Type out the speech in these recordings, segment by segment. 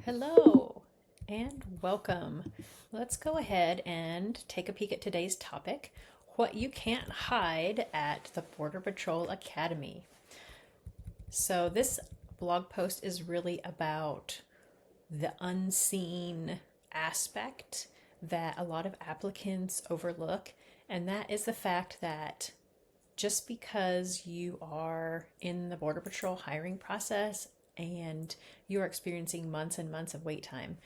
Hello and welcome. Let's go ahead and take a peek at today's topic, what you can't hide at the Border Patrol Academy. So this blog post is really about the unseen aspect that a lot of applicants overlook, and that is the fact that just because you are in the Border Patrol hiring process and you're experiencing months and months of wait time,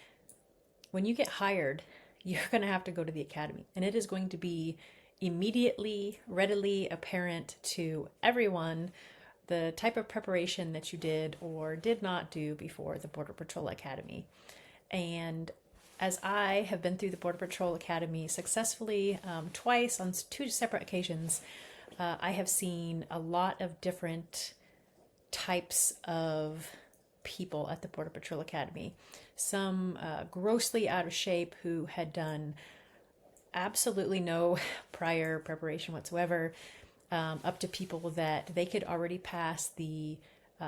when you get hired, you're going to have to go to the academy. And it is going to be immediately, readily apparent to everyone the type of preparation that you did or did not do before the Border Patrol Academy. And as I have been through the Border Patrol Academy successfully twice on two separate occasions, I have seen a lot of different types of people at the Border Patrol Academy. Some grossly out of shape who had done absolutely no prior preparation whatsoever, up to people that they could already pass the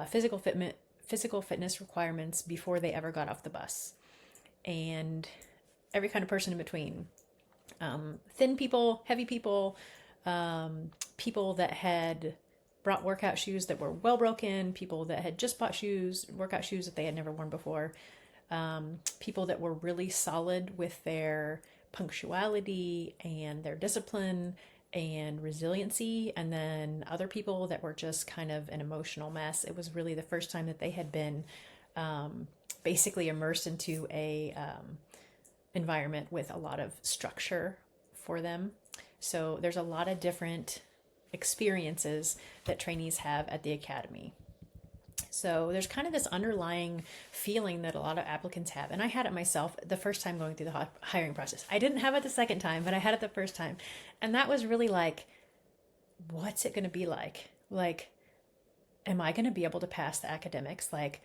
physical fitness requirements before they ever got off the bus, and every kind of person in between. Thin people, heavy people, people that had brought workout shoes that were well broken, people that had just bought workout shoes that they had never worn before, people that were really solid with their punctuality and their discipline and resiliency, and then other people that were just kind of an emotional mess. It was really the first time that they had been basically immersed into a environment with a lot of structure for them. So there's a lot of different experiences that trainees have at the academy. So there's kind of this underlying feeling that a lot of applicants have. And I had it myself the first time going through the hiring process. I didn't have it the second time, but I had it the first time. And that was really like, what's it going to be like? Like, am I going to be able to pass the academics? Like,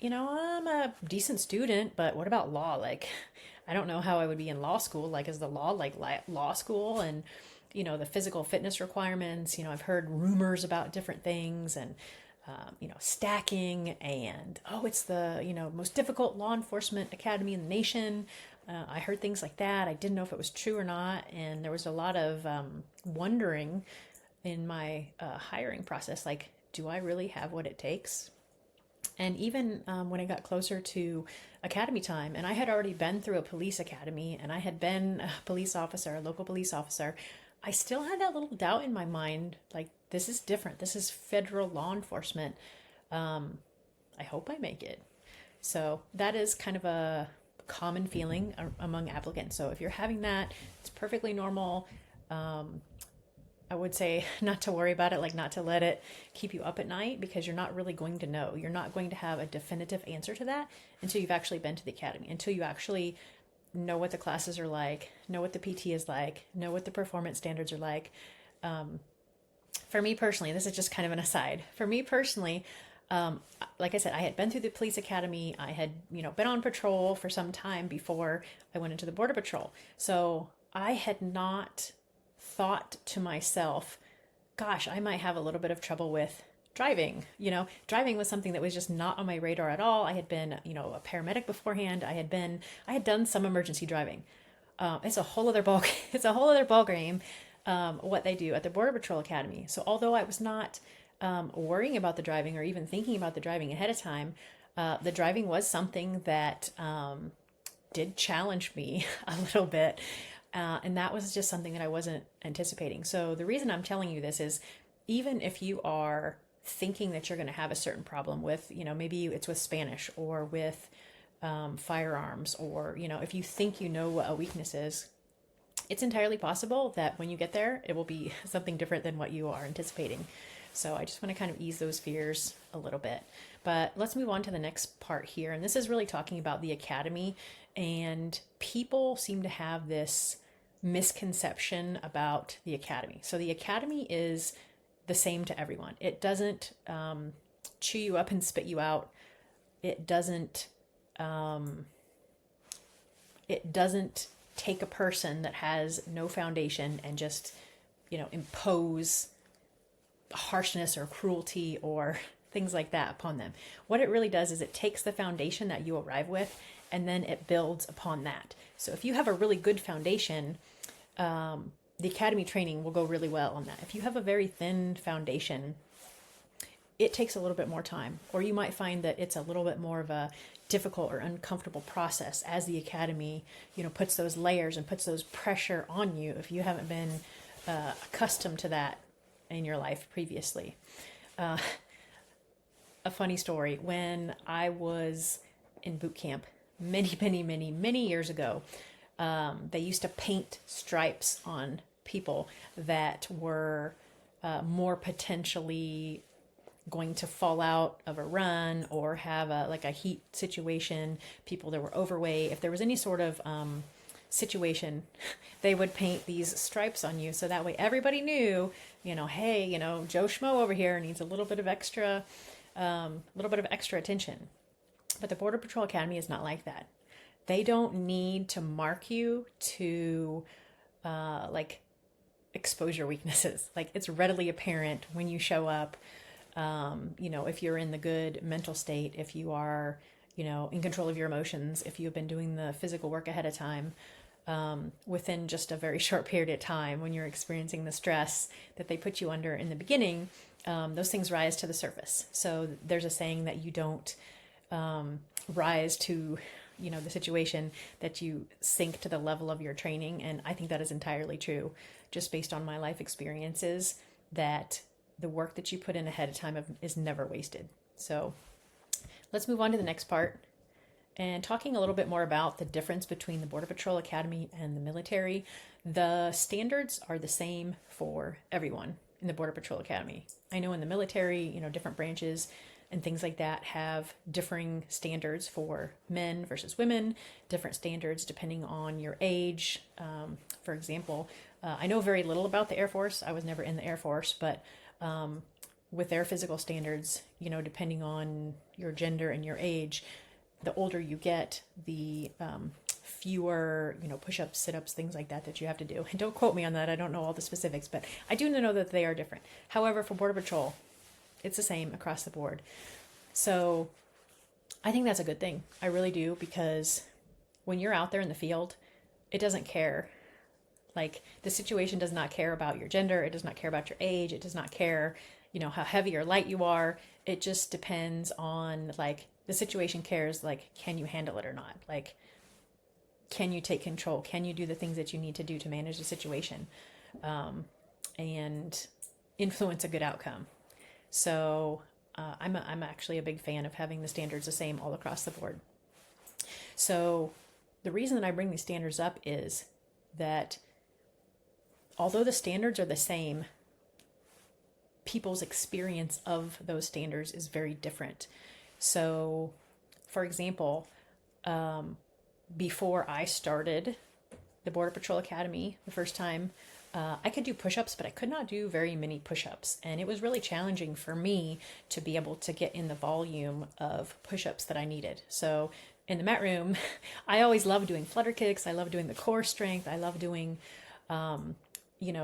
I'm a decent student, but what about law? Like, I don't know how I would be in law school. Like, is the law like law school? And, the physical fitness requirements, I've heard rumors about different things and, stacking and, it's the, most difficult law enforcement academy in the nation. I heard things like that. I didn't know if it was true or not. And there was a lot of wondering in my hiring process, like, do I really have what it takes? And even when I got closer to academy time, and I had already been through a police academy and I had been a local police officer, I still had that little doubt in my mind, like, this is different. This is federal law enforcement. I hope I make it. So that is kind of a common feeling among applicants. So if you're having that, it's perfectly normal. I would say not to worry about it, like not to let it keep you up at night, because you're not really going to know. You're not going to have a definitive answer to that until you've actually been to the academy, until you actually know what the classes are like, know what the PT is like, know what the performance standards are like. For me personally, this is just kind of an aside. For me personally, like I said, I had been through the police academy. I had, been on patrol for some time before I went into the Border Patrol. So I had not thought to myself, gosh, I might have a little bit of trouble with driving. Driving was something that was just not on my radar at all. I had been, a paramedic beforehand. I had done some emergency driving. It's a whole other ball. It's a whole other ball game. What they do at the Border Patrol Academy. So although I was not worrying about the driving or even thinking about the driving ahead of time, the driving was something that did challenge me a little bit. And that was just something that I wasn't anticipating. So the reason I'm telling you this is, even if you are thinking that you're going to have a certain problem with, maybe it's with Spanish or with firearms, or, if you think what a weakness is, it's entirely possible that when you get there, it will be something different than what you are anticipating. So I just want to kind of ease those fears a little bit. But let's move on to the next part here. And this is really talking about the academy. And people seem to have this misconception about the academy. So the academy is the same to everyone. It doesn't chew you up and spit you out. It doesn't take a person that has no foundation and just, impose harshness or cruelty or things like that upon them. What it really does is it takes the foundation that you arrive with and then it builds upon that. So if you have a really good foundation, the academy training will go really well on that. If you have a very thin foundation, it takes a little bit more time, or you might find that it's a little bit more of a difficult or uncomfortable process as the academy, puts those layers and puts those pressure on you if you haven't been accustomed to that in your life previously. A funny story, when I was in boot camp many years ago, they used to paint stripes on people that were more potentially going to fall out of a run or have a heat situation, people that were overweight. If there was any sort of situation, they would paint these stripes on you. So that way everybody knew, hey, Joe Schmo over here needs a little bit of extra attention. But the Border Patrol Academy is not like that. They don't need to mark you to expose your weaknesses. It's readily apparent when you show up. If you're in the good mental state, if you are, in control of your emotions, if you've been doing the physical work ahead of time, within just a very short period of time, when you're experiencing the stress that they put you under in the beginning, those things rise to the surface. So there's a saying that you don't rise to, the situation, that you sink to the level of your training. And I think that is entirely true, just based on my life experiences, that the work that you put in ahead of time is never wasted. So let's move on to the next part and talking a little bit more about the difference between the Border Patrol Academy and the military. The standards are the same for everyone in the Border Patrol Academy. I know in the military, different branches and things like that have differing standards for men versus women, different standards depending on your age. For example, I know very little about the Air Force. I was never in the Air Force, but with their physical standards, depending on your gender and your age, the older you get, the fewer, push-ups, sit-ups, things like that you have to do. And don't quote me on that. I don't know all the specifics, but I do know that they are different. However, for Border Patrol, it's the same across the board. So I think that's a good thing. I really do, because when you're out there in the field, it doesn't care. The situation does not care about your gender. It does not care about your age. It does not care, how heavy or light you are. It just depends on, the situation cares, can you handle it or not? Can you take control? Can you do the things that you need to do to manage the situation and influence a good outcome? So I'm actually a big fan of having the standards the same all across the board. So the reason that I bring these standards up is that although the standards are the same, people's experience of those standards is very different. So, for example, before I started the Border Patrol Academy the first time, I could do push-ups, but I could not do very many push-ups. And it was really challenging for me to be able to get in the volume of push-ups that I needed. So in the mat room, I always loved doing flutter kicks. I love doing the core strength. I love doing,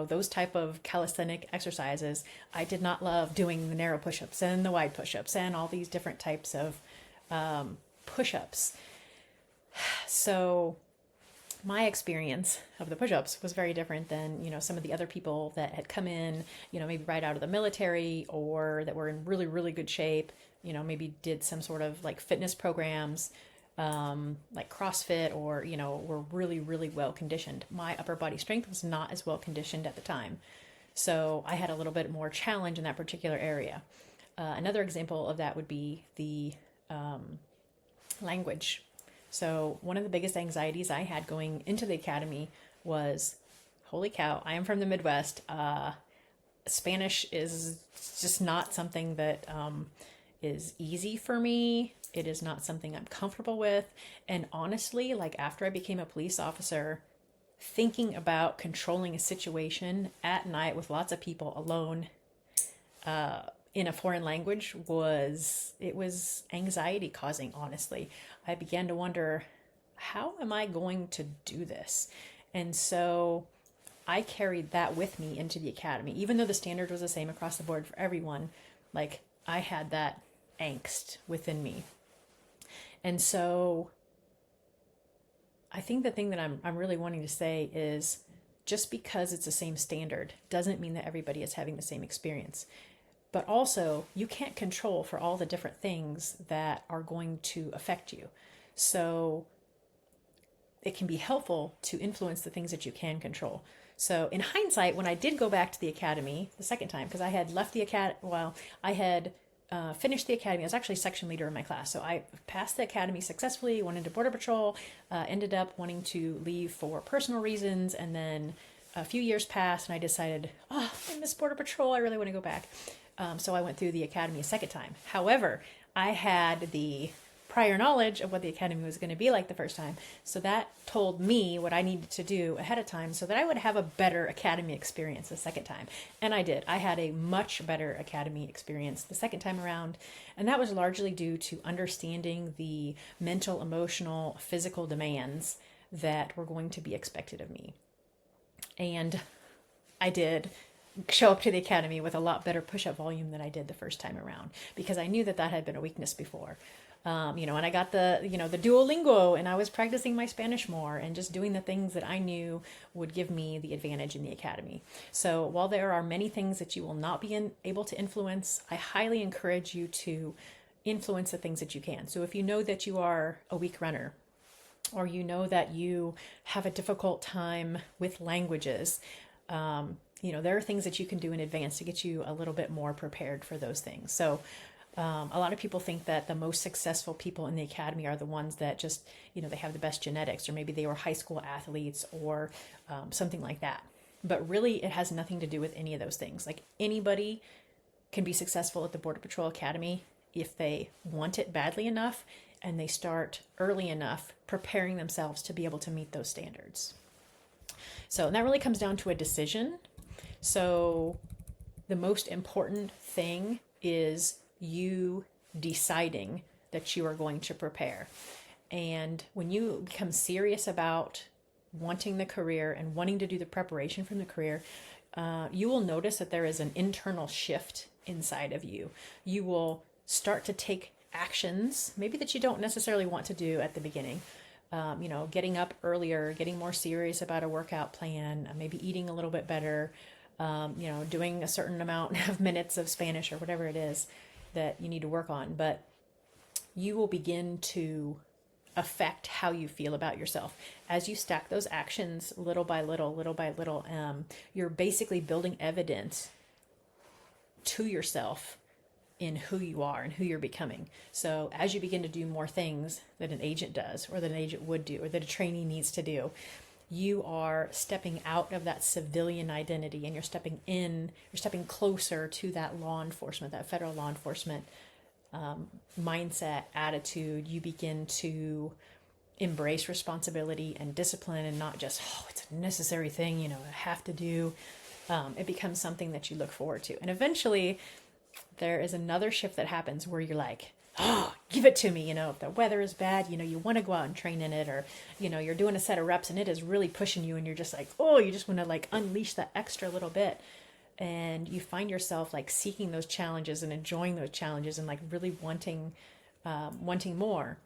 those type of calisthenic exercises. I did not love doing the narrow push-ups and the wide push-ups and all these different types of push-ups. So my experience of the push-ups was very different than, some of the other people that had come in, maybe right out of the military, or that were in really, really good shape, maybe did some sort of fitness programs, like CrossFit, or, were really, really well conditioned. My upper body strength was not as well conditioned at the time. So I had a little bit more challenge in that particular area. Another example of that would be the language. So one of the biggest anxieties I had going into the academy was, holy cow, I am from the Midwest. Spanish is just not something that is easy for me. It is not something I'm comfortable with. And honestly, after I became a police officer, thinking about controlling a situation at night with lots of people alone in a foreign language was anxiety causing, honestly. I began to wonder, how am I going to do this? And so I carried that with me into the academy. Even though the standard was the same across the board for everyone, I had that angst within me. And so I think the thing that I'm really wanting to say is, just because it's the same standard doesn't mean that everybody is having the same experience. But also, you can't control for all the different things that are going to affect you. So it can be helpful to influence the things that you can control. So in hindsight, when I did go back to the academy the second time, because I had left the academy, well, I had finished the academy. I was actually section leader in my class. So I passed the academy successfully, went into Border Patrol, ended up wanting to leave for personal reasons. And then a few years passed and I decided, oh, I miss Border Patrol. I really want to go back. So I went through the academy a second time. However, I had the prior knowledge of what the academy was going to be like the first time. So that told me what I needed to do ahead of time so that I would have a better academy experience the second time. And I did. I had a much better academy experience the second time around. And that was largely due to understanding the mental, emotional, physical demands that were going to be expected of me. And I did show up to the academy with a lot better push-up volume than I did the first time around, because I knew that had been a weakness before. And I got the Duolingo, and I was practicing my Spanish more and just doing the things that I knew would give me the advantage in the academy. So while there are many things that you will not be able to influence, I highly encourage you to influence the things that you can. So if you know that you are a weak runner, or you know that you have a difficult time with languages, there are things that you can do in advance to get you a little bit more prepared for those things. So a lot of people think that the most successful people in the academy are the ones that just, they have the best genetics, or maybe they were high school athletes or something like that. But really, it has nothing to do with any of those things. Like, anybody can be successful at the Border Patrol Academy if they want it badly enough and they start early enough preparing themselves to be able to meet those standards. So that really comes down to a decision. So the most important thing is you deciding that you are going to prepare. And when you become serious about wanting the career and wanting to do the preparation from the career, you will notice that there is an internal shift inside of you. You will start to take actions, maybe that you don't necessarily want to do at the beginning. Getting up earlier, getting more serious about a workout plan, maybe eating a little bit better, doing a certain amount of minutes of Spanish or whatever it is that you need to work on. But you will begin to affect how you feel about yourself. As you stack those actions little by little, you're basically building evidence to yourself in who you are and who you're becoming. So as you begin to do more things that an agent does, or that an agent would do, or that a trainee needs to do, you are stepping out of that civilian identity and you're stepping closer to that law enforcement, that federal law enforcement mindset, attitude. You begin to embrace responsibility and discipline, and not just, it's a necessary thing, I have to do. It becomes something that you look forward to. And eventually there is another shift that happens where you're like, give it to me. If the weather is bad, you want to go out and train in it, or, you're doing a set of reps and it is really pushing you and you're just like, you just want to unleash that extra little bit. And you find yourself seeking those challenges and enjoying those challenges and really wanting more.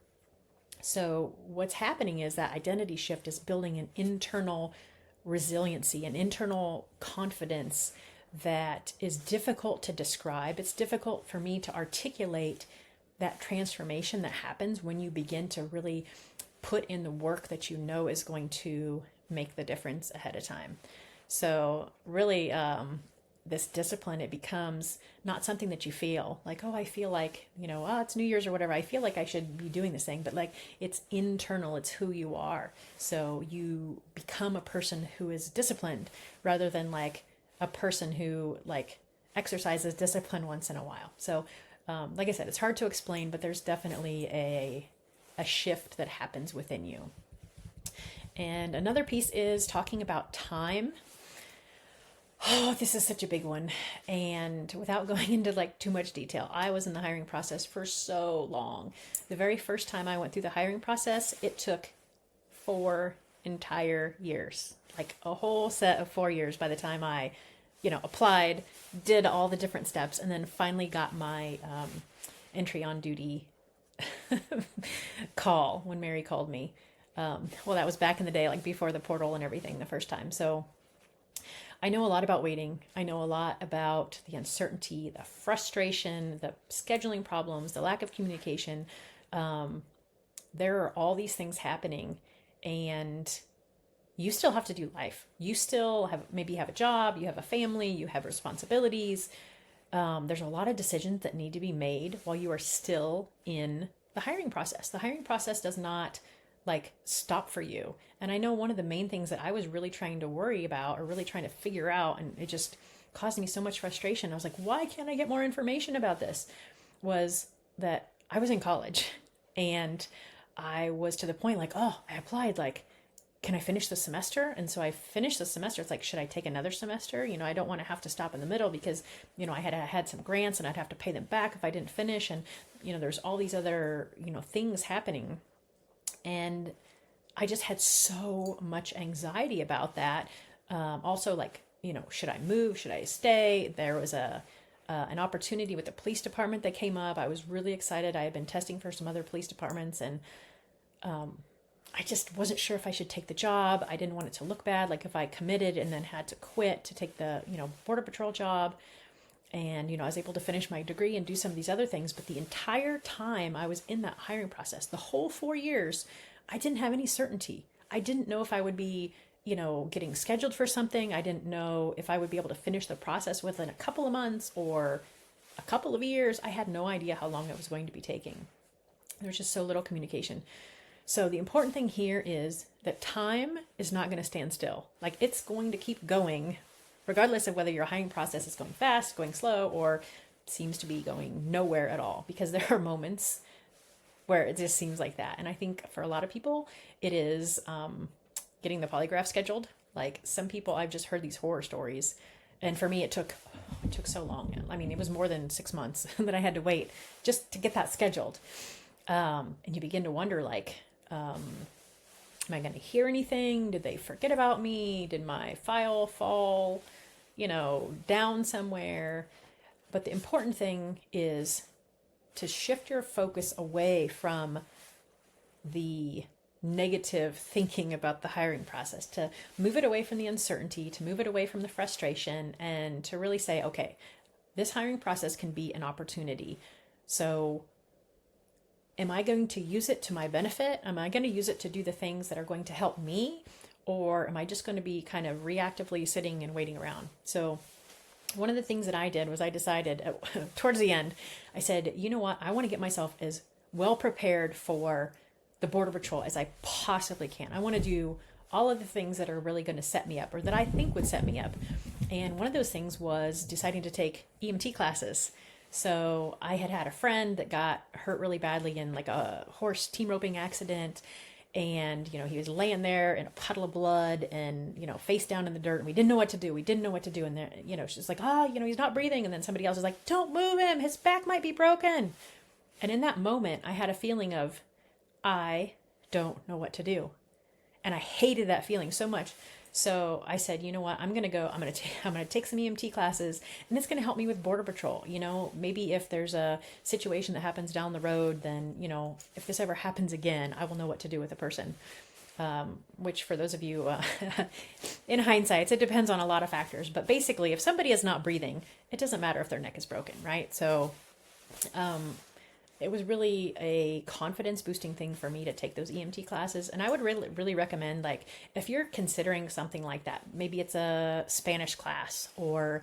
So what's happening is that identity shift is building an internal resiliency, an internal confidence that is difficult to describe. It's difficult for me to articulate that transformation that happens when you begin to really put in the work that is going to make the difference ahead of time. So really, this discipline, it becomes not something that you feel like, I feel like, it's New Year's or whatever, I feel like I should be doing this thing, but it's internal, it's who you are. So you become a person who is disciplined rather than a person who exercises discipline once in a while. So like I said, it's hard to explain, but there's definitely a shift that happens within you. And another piece is talking about time. This is such a big one. And without going into too much detail, I was in the hiring process for so long. The very first time I went through the hiring process, it took 4 entire years, a whole set of 4 years by the time I applied, did all the different steps, and then finally got my entry on duty call when Mary called me. Well, that was back in the day, like before the portal and everything the first time. So I know a lot about waiting. I know a lot about the uncertainty, the frustration, the scheduling problems, the lack of communication. There are all these things happening, and you still have to do life. You still maybe have a job, you have a family, you have responsibilities. There's a lot of decisions that need to be made while you are still in the hiring process. The hiring process does not stop for you. And I know one of the main things that I was really trying to worry about or really trying to figure out, and it just caused me so much frustration. I was like, why can't I get more information about this? Was that I was in college and I was to the point I applied, can I finish the semester? And so I finished the semester. It's like, should I take another semester? I don't want to have to stop in the middle because, I had some grants and I'd have to pay them back if I didn't finish. And, there's all these other, things happening. And I just had so much anxiety about that. Also, should I move? Should I stay? There was an opportunity with the police department that came up. I was really excited. I had been testing for some other police departments, and I just wasn't sure if I should take the job. I didn't want it to look bad, like if I committed and then had to quit to take the, Border Patrol job. And, I was able to finish my degree and do some of these other things. But the entire time I was in that hiring process, the whole 4 years, I didn't have any certainty. I didn't know if I would be, getting scheduled for something. I didn't know if I would be able to finish the process within a couple of months or a couple of years. I had no idea how long it was going to be taking. There was just so little communication. So the important thing here is that time is not going to stand still. It's going to keep going, regardless of whether your hiring process is going fast, going slow, or seems to be going nowhere at all, because there are moments where it just seems like that. And I think for a lot of people, it is getting the polygraph scheduled. Some people, I've just heard these horror stories. And for me, it took so long. I mean, it was more than 6 months that I had to wait just to get that scheduled. And you begin to wonder, am I going to hear anything? Did they forget about me? Did my file fall, down somewhere? But the important thing is to shift your focus away from the negative thinking about the hiring process, to move it away from the uncertainty, to move it away from the frustration, and to really say, okay, this hiring process can be an opportunity. So am I going to use it to my benefit? Am I going to use it to do the things that are going to help me? Or am I just going to be kind of reactively sitting and waiting around? So one of the things that I did was I decided towards the end, I said, you know what? I want to get myself as well prepared for the Border Patrol as I possibly can. I want to do all of the things that are really going to set me up, or that I think would set me up. And one of those things was deciding to take EMT classes. So I had a friend that got hurt really badly in a horse team roping accident. And, he was laying there in a puddle of blood and, face down in the dirt. And we didn't know what to do. And there, she's like, he's not breathing. And then somebody else is like, don't move him. His back might be broken. And in that moment, I had a feeling of, I don't know what to do. And I hated that feeling so much. So I said, you know what, I'm going to take some EMT classes, and it's going to help me with Border Patrol. Maybe if there's a situation that happens down the road, then, if this ever happens again, I will know what to do with a person. Which for those of you, in hindsight, it depends on a lot of factors. But basically, if somebody is not breathing, it doesn't matter if their neck is broken, right? So, it was really a confidence boosting thing for me to take those EMT classes. And I would really, really recommend, if you're considering something like that, maybe it's a Spanish class or,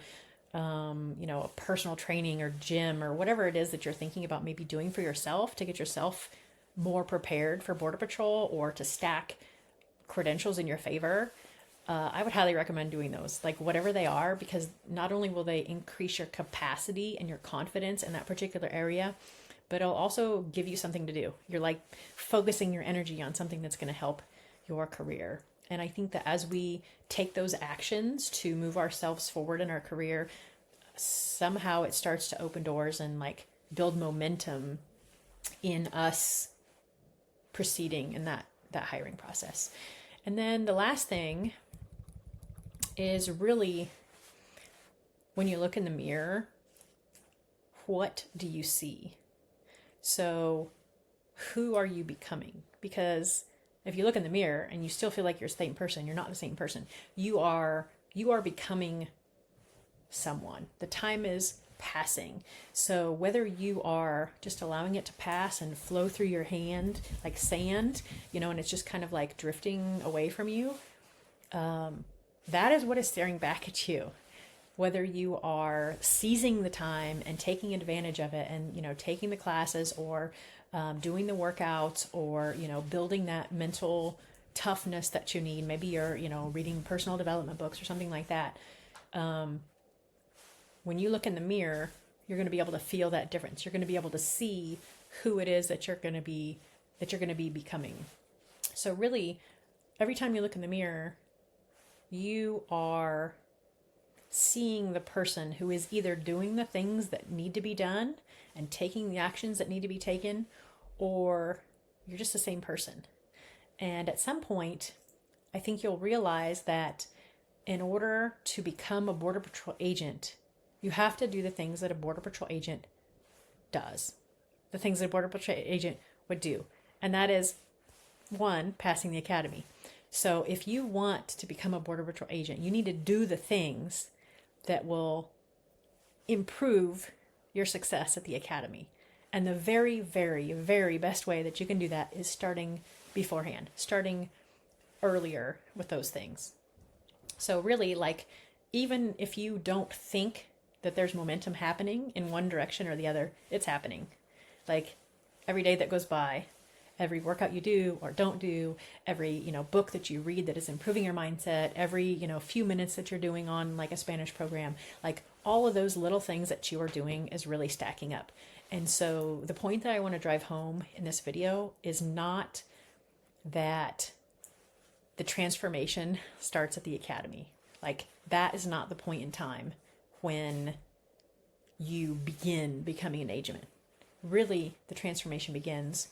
a personal training or gym or whatever it is that you're thinking about maybe doing for yourself to get yourself more prepared for Border Patrol or to stack credentials in your favor. I would highly recommend doing those, whatever they are, because not only will they increase your capacity and your confidence in that particular area, but it'll also give you something to do. You're focusing your energy on something that's going to help your career. And I think that as we take those actions to move ourselves forward in our career, somehow it starts to open doors and build momentum in us proceeding in that hiring process. And then the last thing is really when you look in the mirror, what do you see? So who are you becoming? Because if you look in the mirror and you still feel like you're the same person, you're not the same person. You are becoming someone. The time is passing. So whether you are just allowing it to pass and flow through your hand like sand, and it's just kind of like drifting away from you, that is what is staring back at you. Whether you are seizing the time and taking advantage of it and, taking the classes or doing the workouts or, building that mental toughness that you need. Maybe you're, reading personal development books or something like that. When you look in the mirror, you're going to be able to feel that difference. You're going to be able to see who it is that you're going to be becoming. So really, every time you look in the mirror, you are seeing the person who is either doing the things that need to be done and taking the actions that need to be taken, or you're just the same person. And at some point, I think you'll realize that in order to become a Border Patrol agent, you have to do the things that a Border Patrol agent does, the things that a Border Patrol agent would do. And that is, one, passing the academy. So if you want to become a Border Patrol agent, you need to do the things that will improve your success at the academy. And the very, very, very best way that you can do that is starting beforehand, starting earlier with those things. So really, even if you don't think that there's momentum happening in one direction or the other, it's happening. Every day that goes by, every workout you do or don't do, every, book that you read that is improving your mindset, every, few minutes that you're doing on a Spanish program, all of those little things that you are doing is really stacking up. And so the point that I want to drive home in this video is not that the transformation starts at the academy. That is not the point in time when you begin becoming an agent. Really, the transformation begins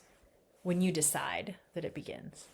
when you decide that it begins.